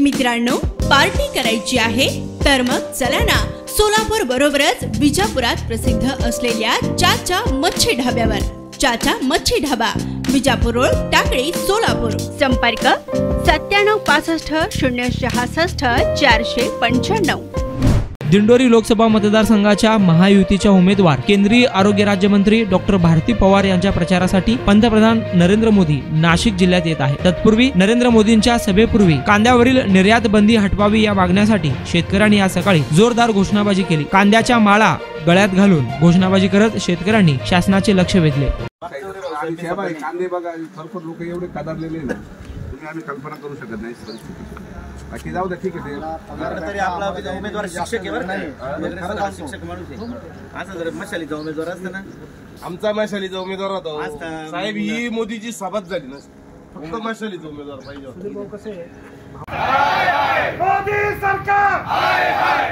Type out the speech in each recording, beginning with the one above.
मित्रांनो, पार्टी करायची आहे तर मग चला ना, सोलापूर बरोबरच विजापुरात प्रसिद्ध असलेल्या चाचा मच्छी ढाब्यावर। चाचा मच्छी ढाबा, विजापूर रोड, टाकळी, सोलापूर। संपर्क 9765 066 495। दिंडोरी लोकसभा मतदारसंघाच्या महायुतीच्या उमेदवार केंद्रीय आरोग्य राज्यमंत्री डॉक्टर भारती पवार यांच्या प्रचारासाठी पंतप्रधान नरेंद्र मोदी नाशिक जिल्ह्यात येत आहेत। तत्पूर्वी नरेंद्र मोदींच्या सभेपूर्वी कांद्यावरील निर्यात बंदी हटवावी या मागण्यासाठी शेतकऱ्यांनी आज सकाळी जोरदार घोषणाबाजी केली। कांद्याच्या माळा गळ्यात घालून घोषणाबाजी करत शेतकऱ्यांनी शासनाचे लक्ष वेधले। कांदे बघा, भरपूर लोक एवढे कदारलेले ना, तुम्ही आम्ही कल्पना करू शकत नाही। बाकी जाऊ द्या, ठीक आहे। तरी आपला उमेदवार शिक्षक आहे बरं नाही, शिक्षक माणूस आहे। असं जर मशालीचा उमेदवार असता ना, आमचा मशालीचा उमेदवार होता साहेब, ही मोदीची सभाच झाली ना, फक्त मशालीचा उमेदवार पाहिजे। मोदी सरकार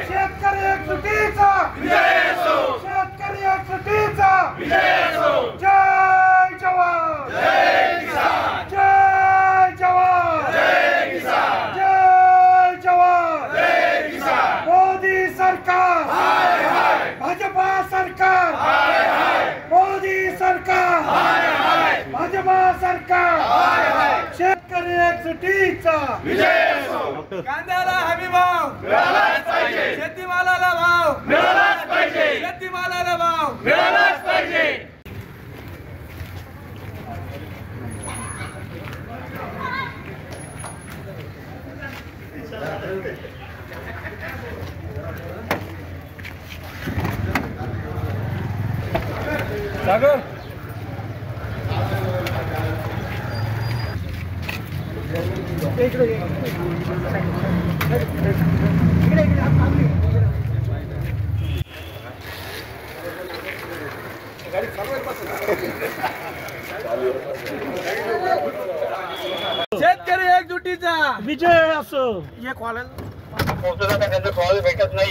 शेतकरी एकजुटीचा विजय असो, शेतकरी एकजुटीचा विजय असो। जय जवान जय किसान, जय जवान जय किसान, जय जवान जय किसान। मोदी सरकार हाय हाय, भाजपा सरकार हाय हाय, मोदी सरकार हाय हाय, भाजपा सरकार हाय हाय। शेतकरी एकजुटीचा विजय असो। कांद्याला हमी भाव मिळालाच पाहिजे, शेतीमालाला भाव मिळालाच पाहिजे, शेतीमालाला भाव मिळालाच पाहिजे। सागर शेतकरी एकजुटीचा विजय असो। एक कॉल भेटत नाही।